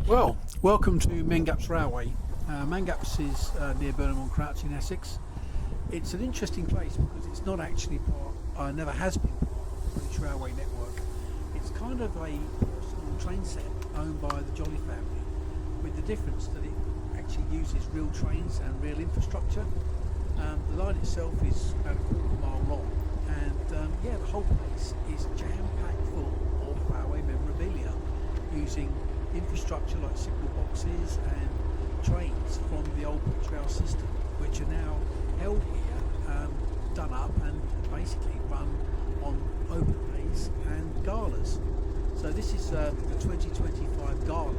Well, welcome to MANGAPPS Railway. MANGAPPS is near Burnham-on-Crouch in Essex. It's an interesting place because it's not actually never has been part of the British Railway network. It's kind of a personal train set owned by the Jolly family, with the difference that it actually uses real trains and real infrastructure. The line itself is about a quarter of a mile long, and the whole place is jam-packed full of railway memorabilia, using infrastructure like signal boxes and trains from the old British rail system, which are now held here, done up and basically run on open days and galas. So this is the 2025 Gala,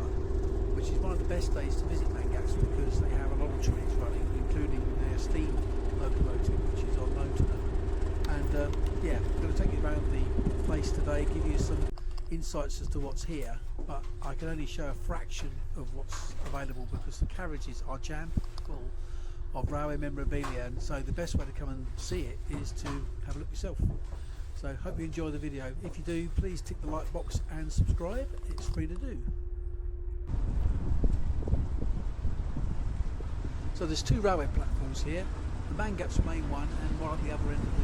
which is one of the best days to visit MANGAPPS because they have a lot of trains running, including their steam locomotive, which is on loan to them. And I'm going to take you around the place today, give you some insights as to what's here, but I can only show a fraction of what's available because the carriages are jam full of railway memorabilia, and so the best way to come and see it is to have a look yourself. So hope you enjoy the video. If you do, please tick the like box and subscribe. It's free to do. So there's two railway platforms here, the MANGAPPS main one and one at the other end of the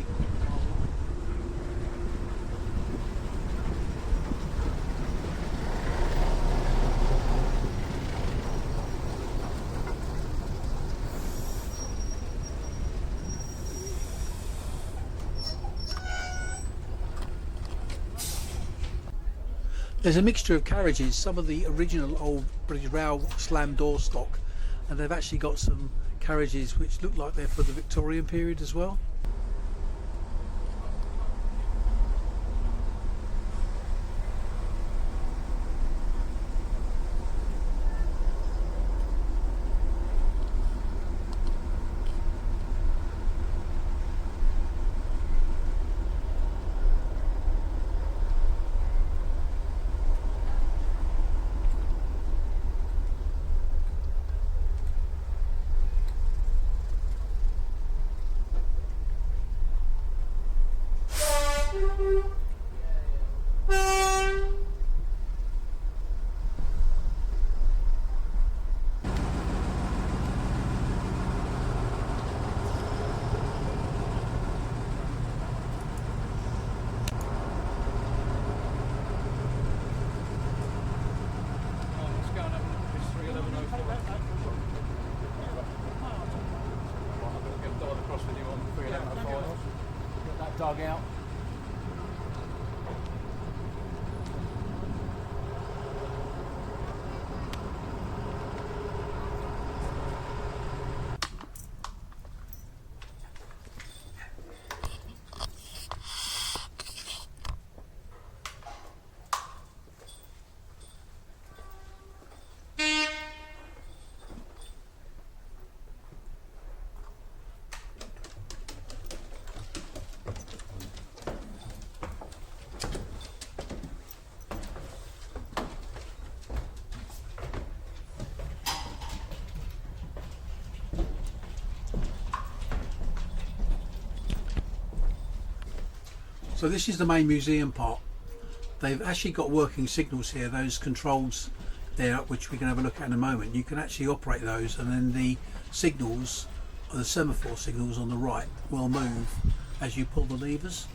There's a mixture of carriages, some of the original old British Rail slam door stock, and they've actually got some carriages which look like they're for the Victorian period as well. Dug out. So this is the main museum part. They've actually got working signals here, those controls there, which we can have a look at in a moment. You can actually operate those, and then the signals, or the semaphore signals on the right, will move as you pull the levers.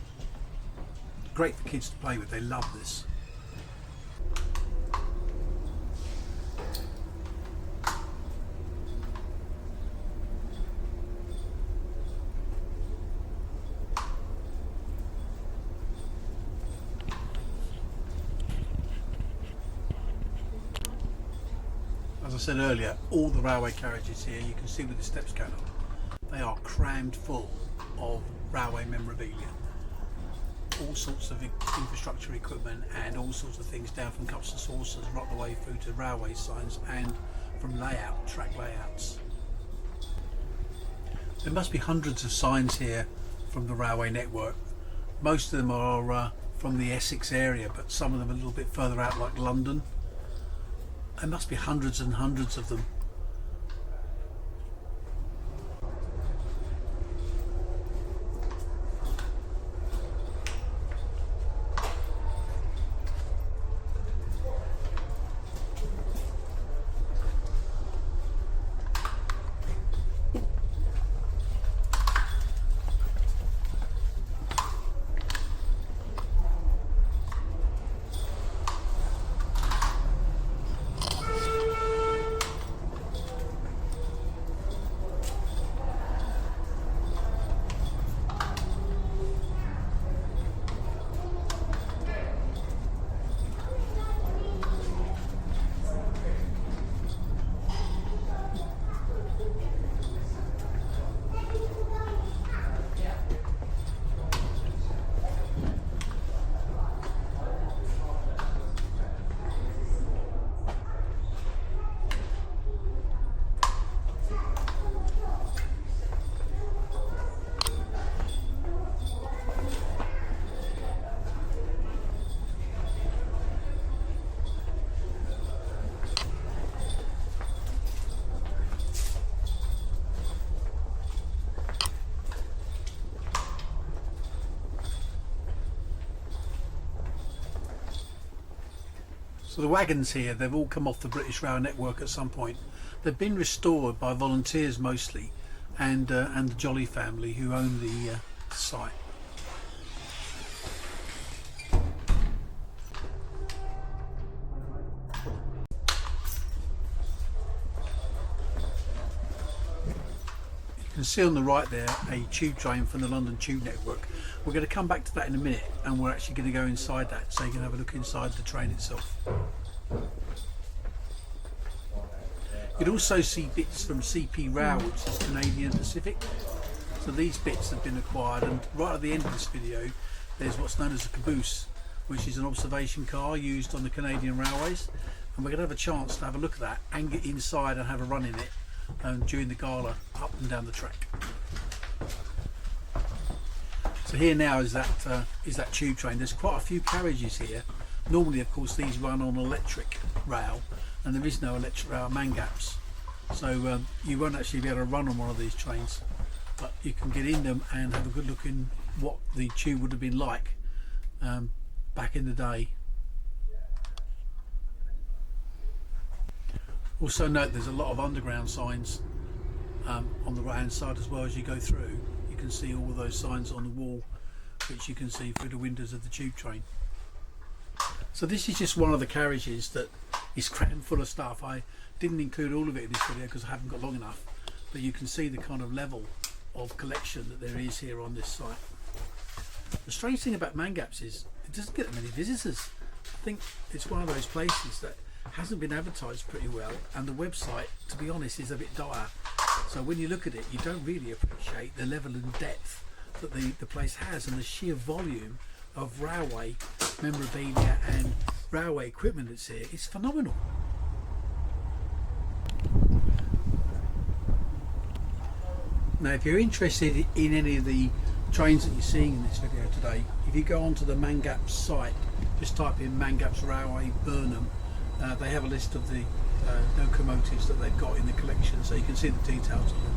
Great for kids to play with, they love this. As I said earlier, all the railway carriages here, you can see with the steps going up, they are crammed full of railway memorabilia. All sorts of infrastructure equipment and all sorts of things, down from cups and saucers right the way through to railway signs and from track layouts. There must be hundreds of signs here from the railway network. Most of them are from the Essex area, but some of them a little bit further out, like London. There must be hundreds and hundreds of them. So the wagons here, they've all come off the British Rail network at some point. They've been restored by volunteers mostly, and the Jolly family who own the site. You can see on the right there a tube train from the London Tube Network. We're going to come back to that in a minute, and we're actually going to go inside that so you can have a look inside the train itself. You'd also see bits from CP Rail, which is Canadian Pacific. So these bits have been acquired, and right at the end of this video there's what's known as a caboose, which is an observation car used on the Canadian railways, and we're going to have a chance to have a look at that and get inside and have a run in it during the Gala up and down the track. So here now is that tube train. There's quite a few carriages here. Normally, of course, these run on electric rail, and there is no electric rail, MANGAPPS. So you won't actually be able to run on one of these trains, but you can get in them and have a good look in what the tube would have been like back in the day. Also note there's a lot of underground signs on the right hand side as well. As you go through, you can see all of those signs on the wall, which you can see through the windows of the tube train. So this is just one of the carriages that is crammed full of stuff. I didn't include all of it in this video because I haven't got long enough, but you can see the kind of level of collection that there is here on this site. The strange thing about MANGAPPS is it doesn't get that many visitors. I think it's one of those places that hasn't been advertised pretty well, and the website, to be honest, is a bit dire. So when you look at it, you don't really appreciate the level and depth that the place has, and the sheer volume of railway memorabilia and railway equipment that's here. It's phenomenal. Now, if you're interested in any of the trains that you're seeing in this video today, if you go onto the MANGAPPS site, just type in MANGAPPS Railway Burnham. They have a list of the locomotives that they've got in the collection, so you can see the details of them.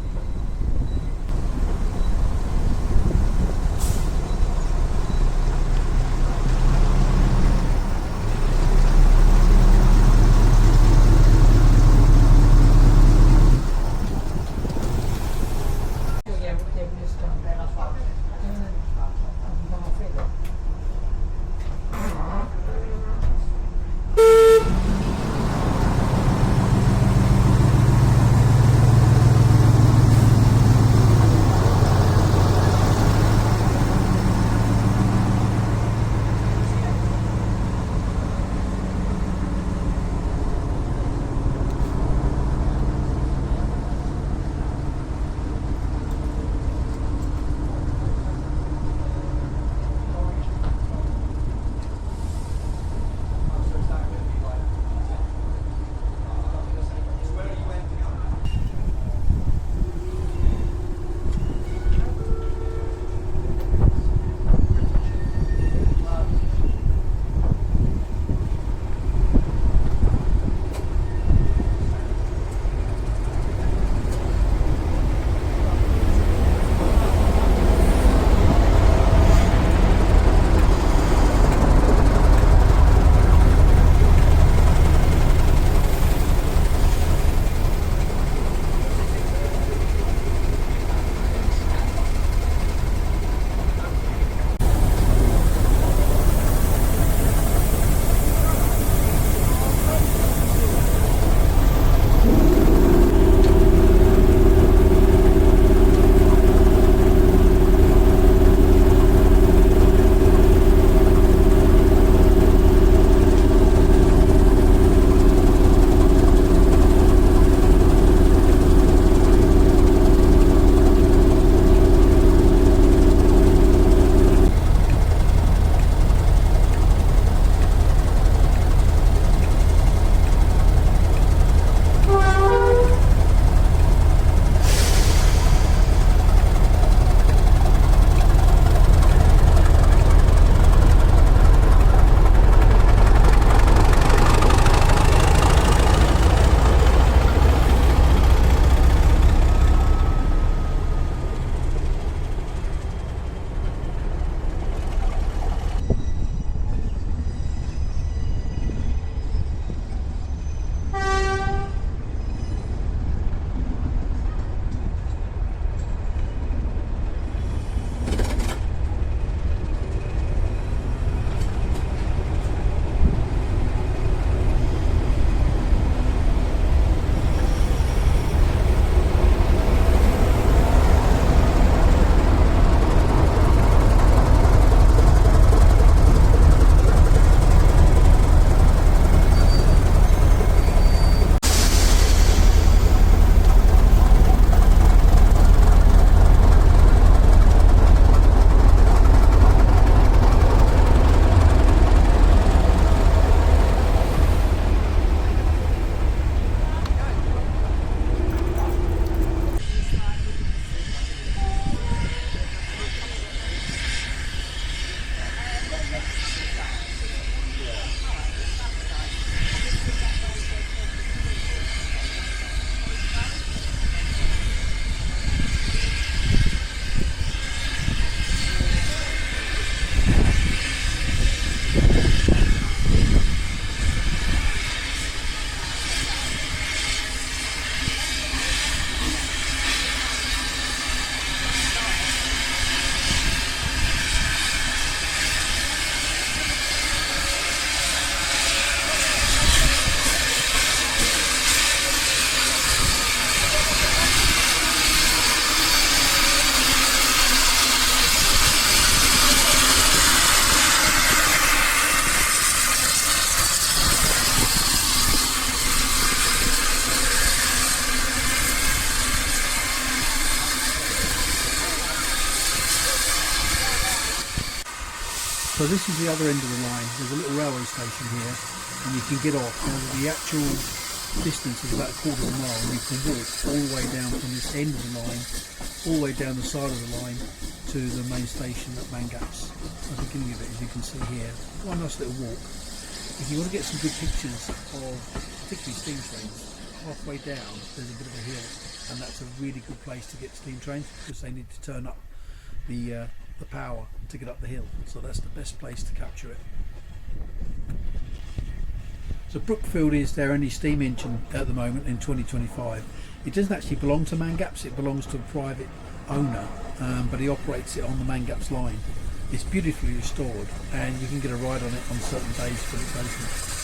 this is the other end of the line. There's a little railway station here, and you can get off. Now the actual distance is about a quarter of a mile, and you can walk all the way down from this end of the line, all the way down the side of the line to the main station at MANGAPPS. At the beginning of it, as you can see here, one nice little walk. If you want to get some good pictures of particularly steam trains, halfway down there's a bit of a hill, and that's a really good place to get steam trains because they need to turn up the power to get up the hill, so that's the best place to capture it. So Brookfield is their only steam engine at the moment in 2025. It doesn't actually belong to MANGAPPS, it belongs to a private owner, but he operates it on the MANGAPPS line. It's beautifully restored, and you can get a ride on it on certain days when it's open.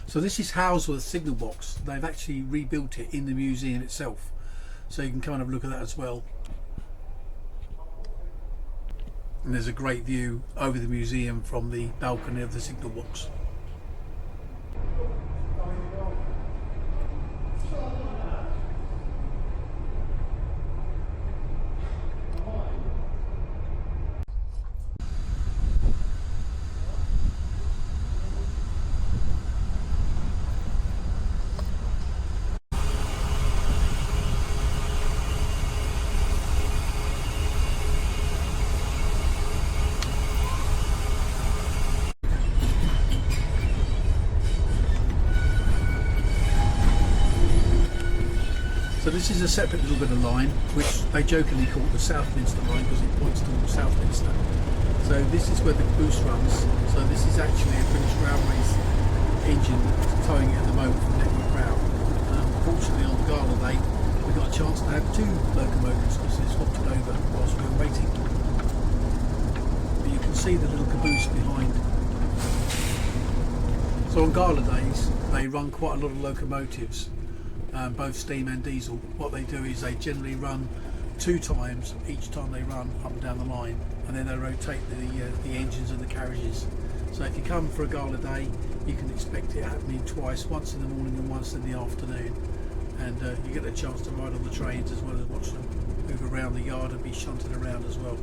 So this is Houseworth signal box. They've actually rebuilt it in the museum itself, so you can kind of look at that as well. And there's a great view over the museum from the balcony of the signal box. So this is a separate little bit of line, which they jokingly call the Southminster line because it points towards Southminster. So this is where the caboose runs. So this is actually a British Railways engine towing it at the moment from Network Rail. Fortunately on the Gala day we got a chance to have two locomotives because they swapped it over whilst we were waiting. But you can see the little caboose behind. So on Gala days they run quite a lot of locomotives, both steam and diesel. What they do is they generally run 2 times each time they run up and down the line, and then they rotate the engines and the carriages. So if you come for a Gala day, you can expect it happening twice, once in the morning and once in the afternoon. and you get a chance to ride on the trains as well as watch them move around the yard and be shunted around as well.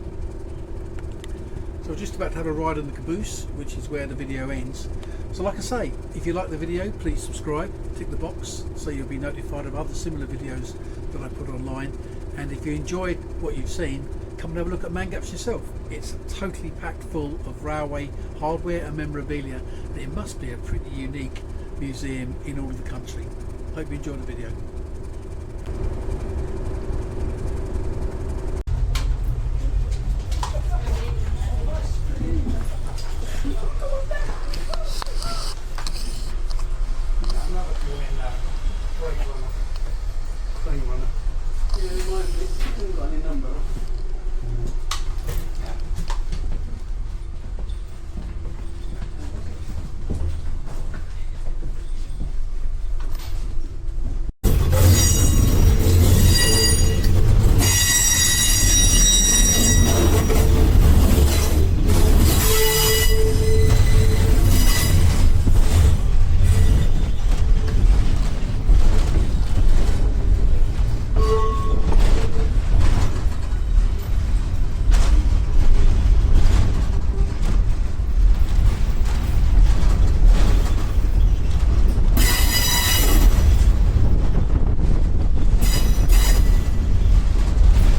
So we're just about to have a ride on the caboose, which is where the video ends. So like I say, if you like the video, please subscribe, tick the box so you'll be notified of other similar videos that I put online. And if you enjoyed what you've seen, come and have a look at MANGAPPS yourself. It's totally packed full of railway hardware and memorabilia, and it must be a pretty unique museum in all of the country. Hope you enjoyed the video.